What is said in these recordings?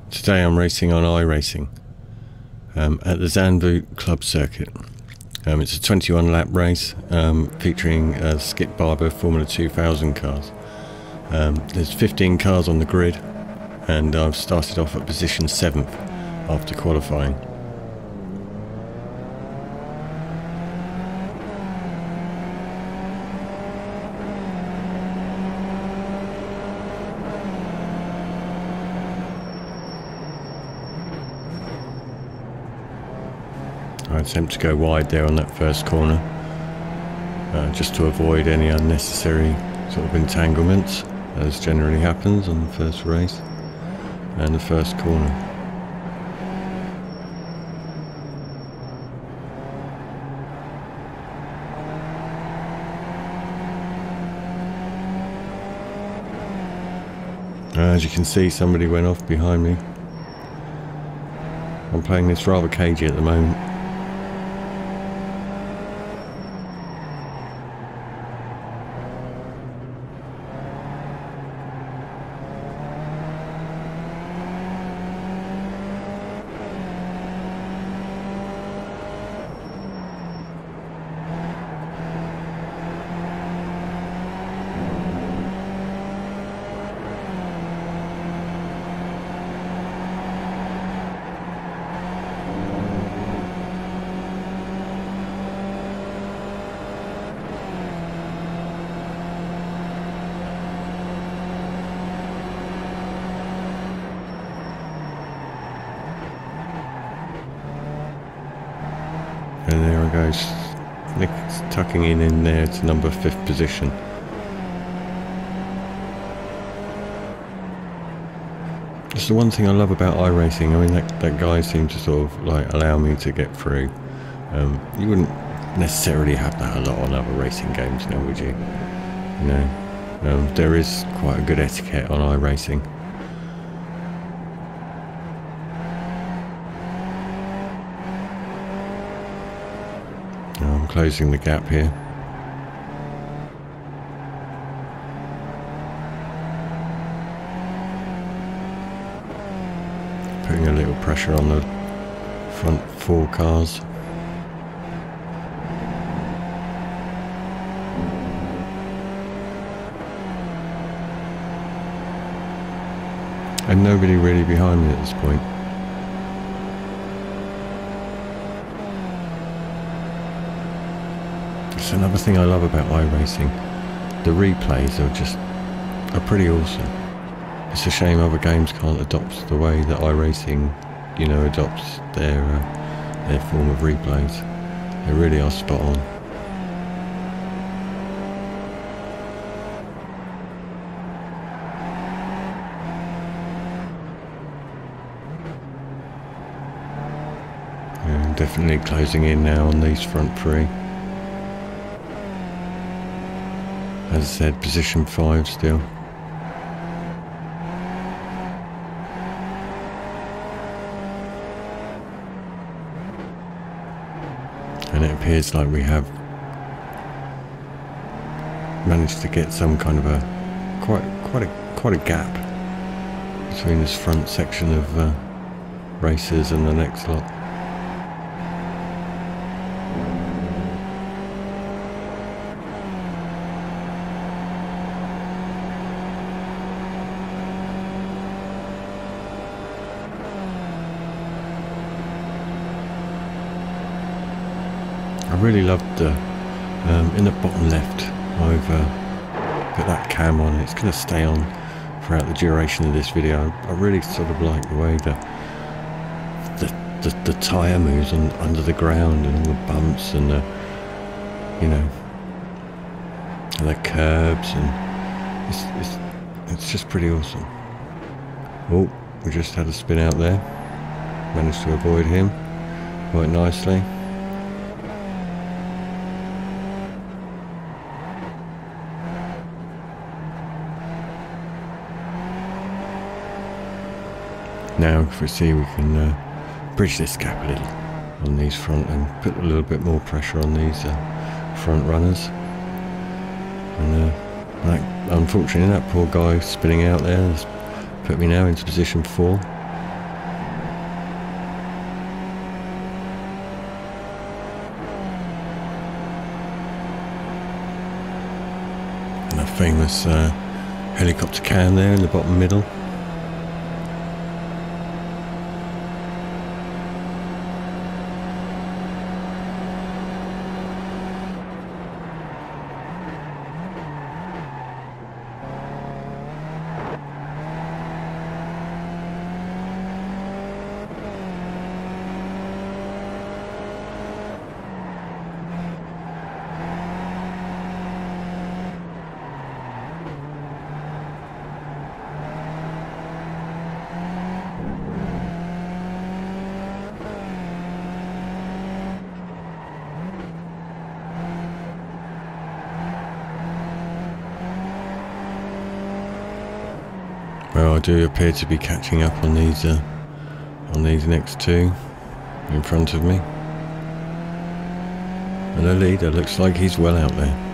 Today I'm racing on Iracing at the Zandvoot club circuit. It's a 21 lap race featuring Skip Barber Formula 2000 cars. There's 15 cars on the grid, and I've started off at position 7th after qualifying. I attempt to go wide there on that first corner, just to avoid any unnecessary sort of entanglements, as generally happens on the first race and the first corner. As you can see, somebody went off behind me. I'm playing this rather cagey at the moment. And there I go, Nick's tucking in there to number 5th position. It's the one thing I love about Iracing. I mean, that guy seemed to sort of like allow me to get through. You wouldn't necessarily have that a lot on other racing games now, would you? You know, there is quite a good etiquette on Iracing. I'm closing the gap here. Putting a little pressure on the front 4 cars. And nobody really behind me at this point. It's another thing I love about Iracing. The replays are pretty awesome. It's a shame other games can't adopt the way that Iracing, adopts their form of replays. They really are spot on. And definitely closing in now on these front 3. As I said, position 5 still. And it appears like we have managed to get some kind of a quite a gap between this front section of racers and the next lot. I really loved the, in the bottom left, I've put that cam on. It's going to stay on throughout the duration of this video. I really sort of like the way the tyre moves under the ground, and all the bumps and the, and the curbs, and it's just pretty awesome. Oh, we just had a spin out there. Managed to avoid him quite nicely. Now if we see we can bridge this gap a little on these front and put a little bit more pressure on these front runners. And unfortunately that poor guy spinning out there has put me now into position 4. famous helicopter cam there in the bottom middle. Well, I do appear to be catching up on these next two in front of me. And the leader looks like he's well out there.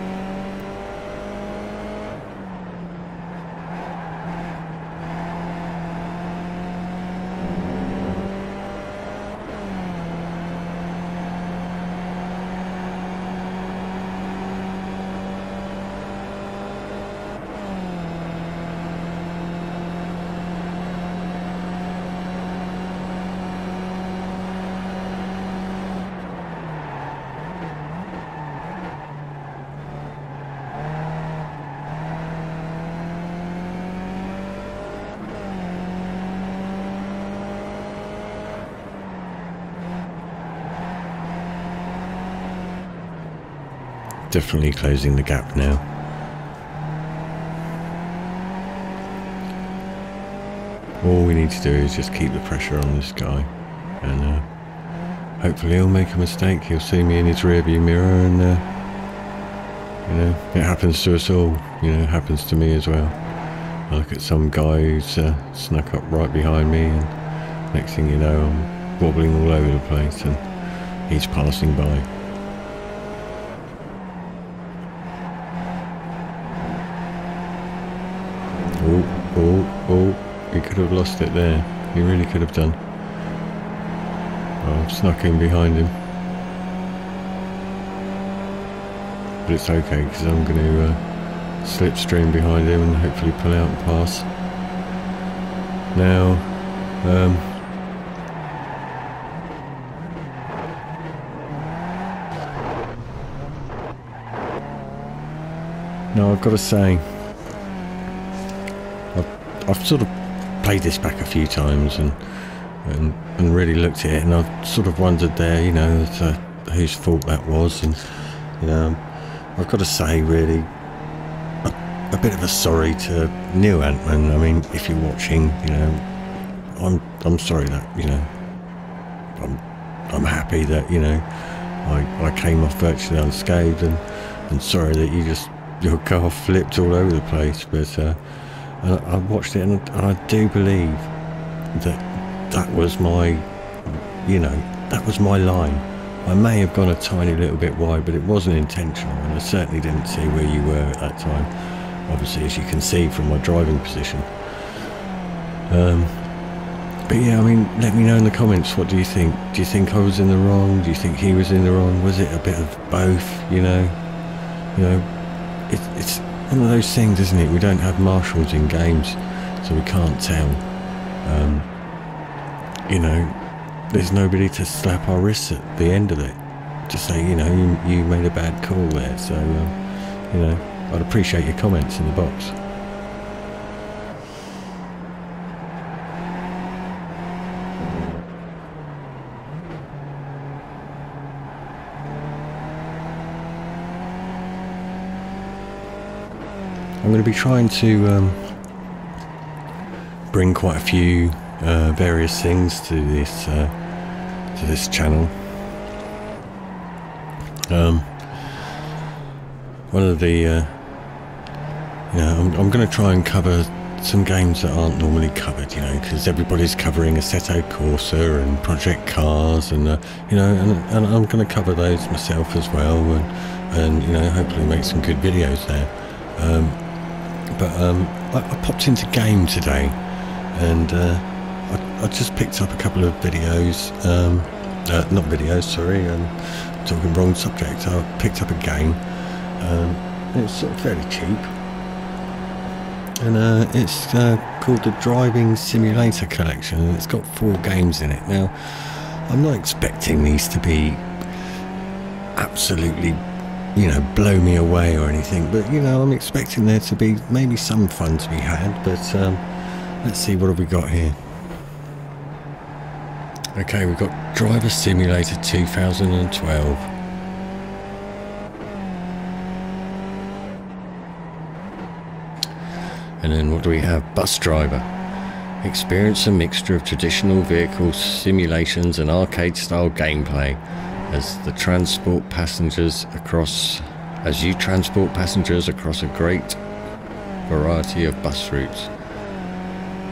Definitely closing the gap now. All we need to do is just keep the pressure on this guy, and hopefully he'll make a mistake. He'll see me in his rearview mirror, and you know, it happens to us all. You know, it happens to me as well. I look at some guy who's snuck up right behind me, and next thing you know, I'm wobbling all over the place, and he's passing by. Oh, he could have lost it there. He really could have done. Oh, I've snuck in behind him. But it's okay, because I'm going to slipstream behind him and hopefully pull out and pass. Now, now I've got to say, I've sort of played this back a few times and really looked at it, and I've sort of wondered there, you know, whose fault that was, and you know, I've got to say really a bit of a sorry to Neil Antman. I mean, if you're watching, you know, I'm sorry that, you know, I'm happy that, you know, I came off virtually unscathed, and sorry that your car flipped all over the place, but I watched it, and I do believe that was my, you know, that was my line. I may have gone a tiny little bit wide, but it wasn't intentional, and I certainly didn't see where you were at that time, obviously, as you can see from my driving position. But yeah, I mean, let me know in the comments, what do you think? Do you think I was in the wrong? Do you think he was in the wrong? Was it a bit of both, you know? You know, it's one of those things, isn't it? We don't have marshals in games, so we can't tell. You know, there's nobody to slap our wrists at the end of it to say, you know, you made a bad call there. So, you know, I'd appreciate your comments in the box. I'm going to be trying to bring quite a few various things to this channel. One of the, you know, I'm going to try and cover some games that aren't normally covered, you know, because everybody's covering Assetto Corsa and Project Cars, and you know, and I'm going to cover those myself as well, and you know, hopefully make some good videos there. But I popped into game today, and I just picked up a couple of videos, not videos, sorry, I'm talking wrong subject. I picked up a game, and it's sort of fairly cheap, and it's called the Driving Simulator Collection, and it's got 4 games in it. Now, I'm not expecting these to be absolutely, you know, blow me away or anything, but you know, I'm expecting there to be maybe some fun to be had. But let's see, what have we got here? Okay, we've got Driver Simulator 2012. And then what do we have? Bus Driver. Experience a mixture of traditional vehicle simulations and arcade-style gameplay as you transport passengers across a great variety of bus routes.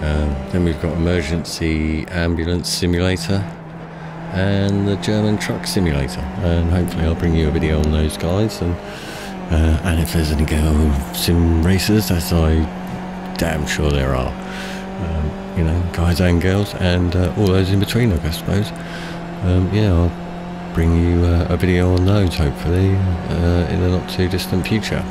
Then we've got Emergency Ambulance Simulator and the German Truck Simulator, and hopefully I'll bring you a video on those guys, and if there's any girl sim racers, as I damn sure there are, you know, guys and girls, and all those in between, I suppose. Yeah, I'll bring you a video on those hopefully in the not too distant future.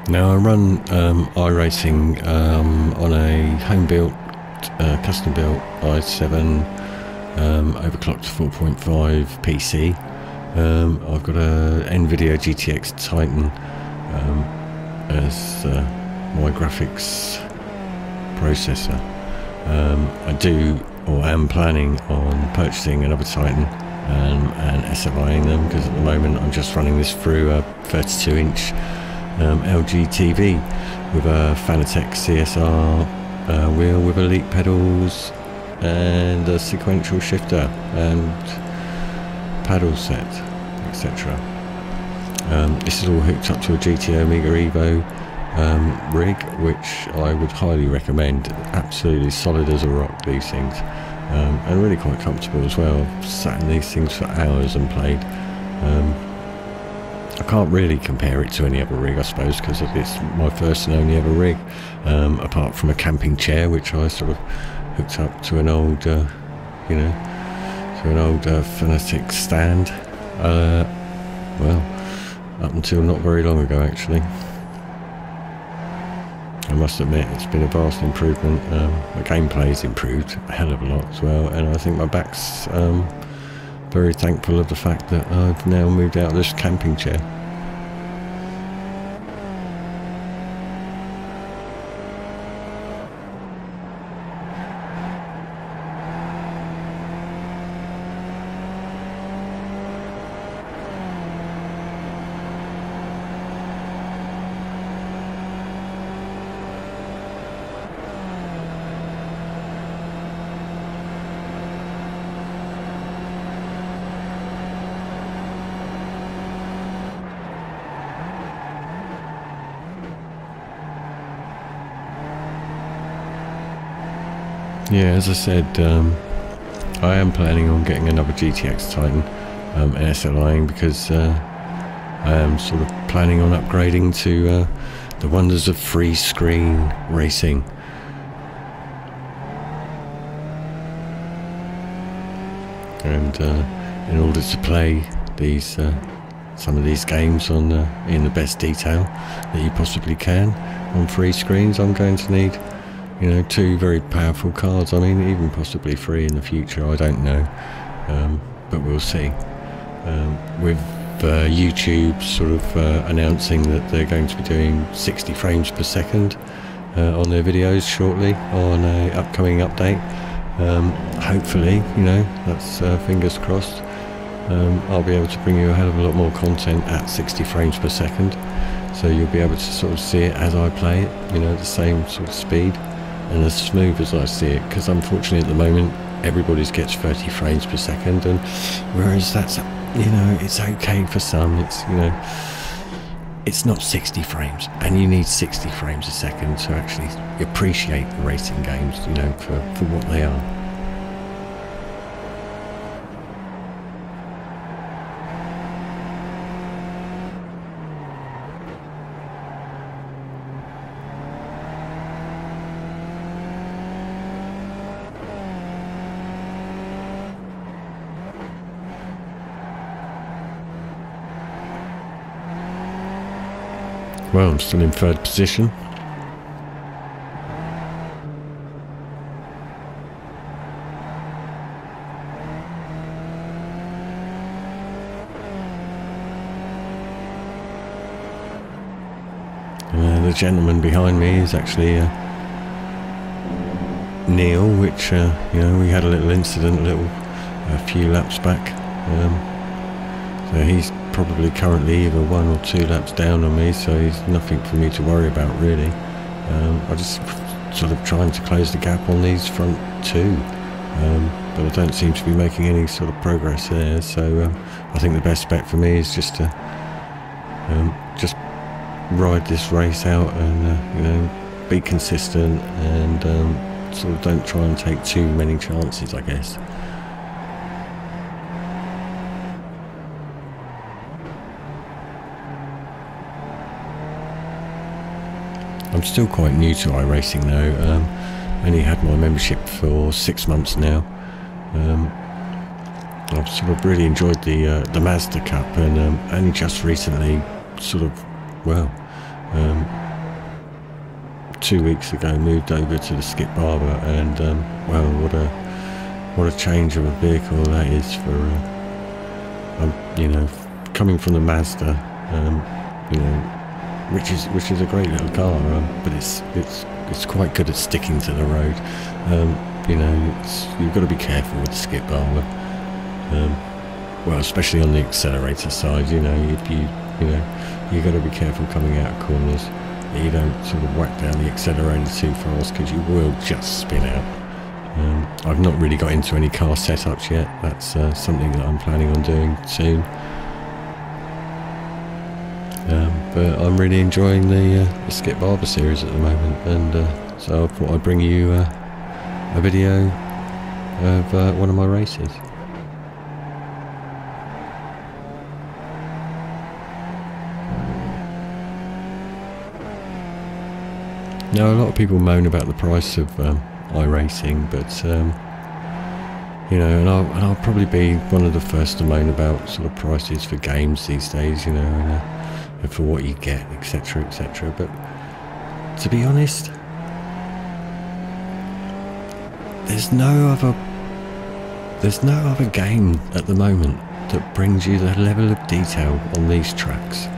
Now I run Iracing on a home-built, custom-built i7 overclocked 4.5 PC. I've got a NVIDIA GTX Titan as my graphics processor. I do, or am planning on purchasing another Titan and SFIing them, because at the moment I'm just running this through a 32-inch LG TV with a Fanatec CSR wheel with elite pedals and a sequential shifter and paddle set, etc. This is all hooked up to a GT Omega Evo rig, which I would highly recommend. Absolutely solid as a rock, these things, and really quite comfortable as well. I've sat in these things for hours and played. I can't really compare it to any other rig, I suppose, because it's my first and only ever rig, apart from a camping chair, which I sort of hooked up to an old, you know, to an old Fanatec stand. Well, up until not very long ago, actually. I must admit, it's been a vast improvement. The gameplay's improved a hell of a lot as well, and I think my back's very thankful of the fact that I've now moved out of this camping chair. Yeah, as I said, I am planning on getting another GTX Titan and SLIing, because I am sort of planning on upgrading to the wonders of free screen racing. And in order to play these some of these games on in the best detail that you possibly can on free screens, I'm going to need, you know, 2 very powerful cards. I mean, even possibly 3 in the future, I don't know, but we'll see. With YouTube sort of announcing that they're going to be doing 60 frames per second on their videos shortly on a upcoming update. Hopefully, you know, that's fingers crossed. I'll be able to bring you a hell of a lot more content at 60 frames per second, so you'll be able to sort of see it as I play it, you know, the same sort of speed and as smooth as I see it, because unfortunately at the moment everybody's gets 30 frames per second, and whereas that's, you know, it's okay for some, it's, you know, it's not 60 frames, and you need 60 frames a second to actually appreciate the racing games, you know, for what they are. Well, I'm still in 3rd position. The gentleman behind me is actually Neil, which, you know, we had a little incident a few laps back. So he's probably currently either 1 or 2 laps down on me, so he's nothing for me to worry about really. I just sort of trying to close the gap on these front 2, but I don't seem to be making any sort of progress there, so I think the best bet for me is just to just ride this race out and you know, be consistent, and sort of don't try and take too many chances, I guess. I'm still quite new to iRacing though. Only had my membership for 6 months now. I've sort of really enjoyed the Mazda Cup, and only just recently, sort of, well, 2 weeks ago, moved over to the Skip Barber, and well, what a change of a vehicle that is for, you know, coming from the Mazda, you know, which is a great little car, but it's quite good at sticking to the road. You know, you've got to be careful with the Skip Barber. Well, especially on the accelerator side, you know, you've got to be careful coming out of corners. You don't sort of whack down the accelerator too fast, because you will just spin out. I've not really got into any car setups yet. That's something that I'm planning on doing soon. But I'm really enjoying the Skip Barber series at the moment, and so I thought I'd bring you a video of one of my races. Now, a lot of people moan about the price of iRacing, but you know, and I'll probably be one of the first to moan about sort of prices for games these days, you know, and for what you get, etc., etc. But to be honest, there's no other game at the moment that brings you the level of detail on these tracks.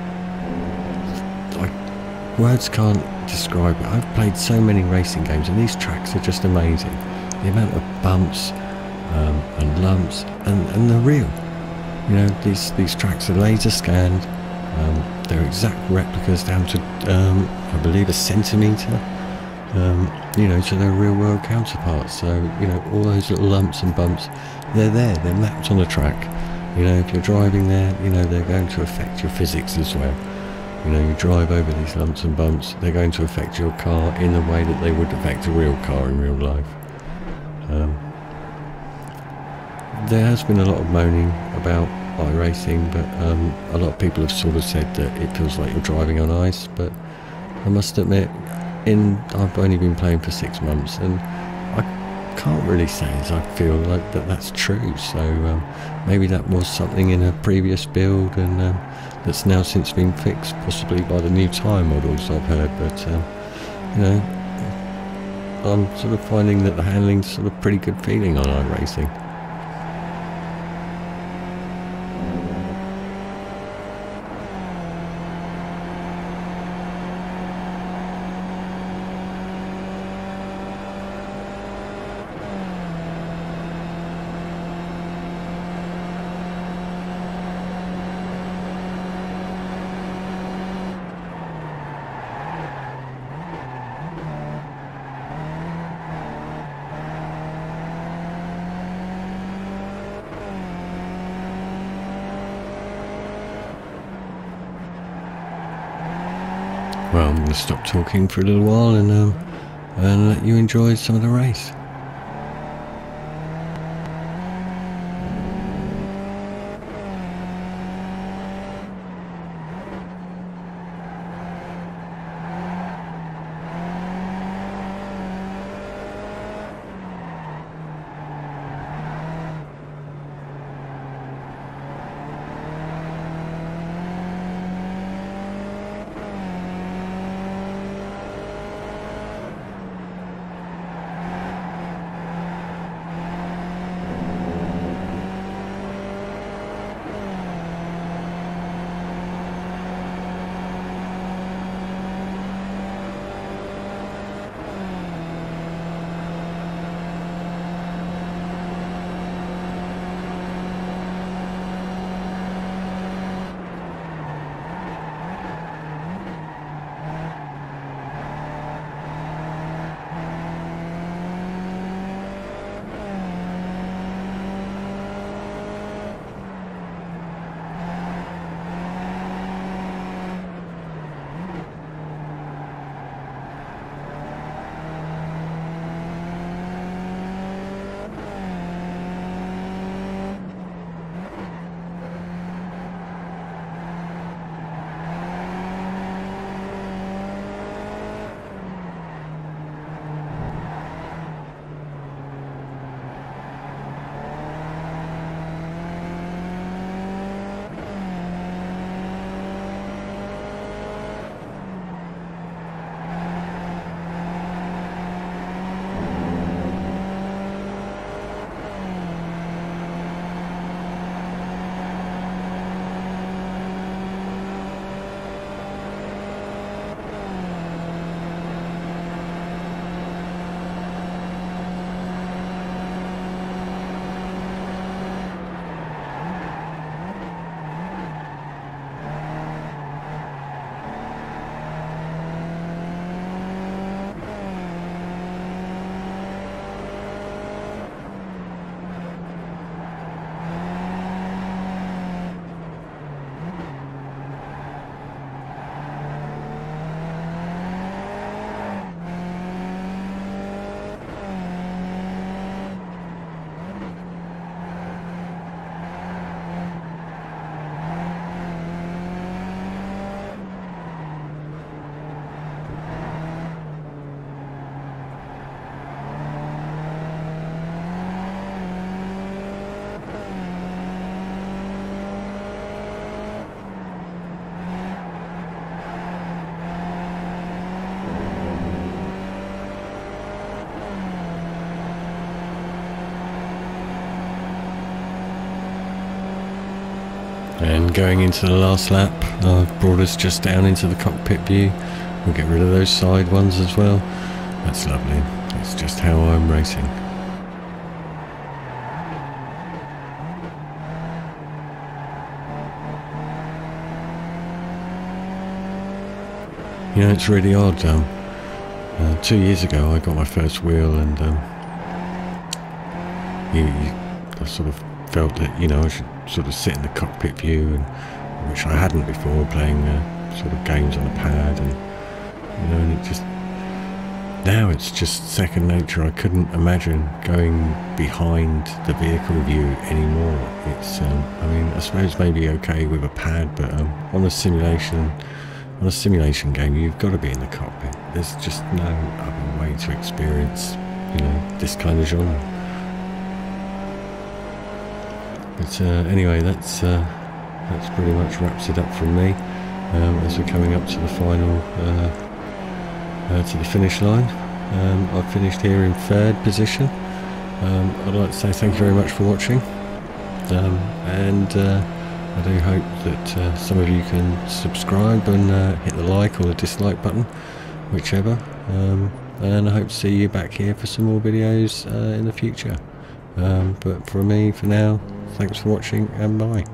Words can't describe it. I've played so many racing games, and these tracks are just amazing. The amount of bumps and lumps, and they're real. You know, these tracks are laser scanned. They're exact replicas down to I believe a centimetre. You know, so they're real world counterparts. So, you know, all those little lumps and bumps, they're there. They're mapped on the track. You know, if you're driving there, you know, they're going to affect your physics as well. You know, you drive over these lumps and bumps, they're going to affect your car in the way that they would affect a real car in real life. there has been a lot of moaning about iRacing, but a lot of people have sort of said that it feels like you're driving on ice. But I must admit, I've only been playing for 6 months, and I can't really say as I feel like that's true. So maybe that was something in a previous build, and that's now since been fixed, possibly by the new tyre models I've heard. But you know, I'm sort of finding that the handling's sort of pretty good feeling on iRacing. Well, I'm going to stop talking for a little while and let you enjoy some of the race. And going into the last lap, I've brought us just down into the cockpit view. We'll get rid of those side ones as well. That's lovely. That's just how I'm racing. You know, it's really odd. 2 years ago I got my first wheel, and I sort of felt that, you know, I should sort of sit in the cockpit view, and which I hadn't before, playing sort of games on the pad, and you know, and it just, now it's just second nature. I couldn't imagine going behind the vehicle view anymore. It's I mean, I suppose maybe okay with a pad, but on a simulation game, you've got to be in the cockpit. There's just no other way to experience, you know, this kind of genre. But anyway, that's pretty much wraps it up from me. As we're coming up to the final, to the finish line. I've finished here in third position. I'd like to say thank you very much for watching, and I do hope that some of you can subscribe and hit the like or the dislike button, whichever, and I hope to see you back here for some more videos in the future. But for me, for now, thanks for watching and bye.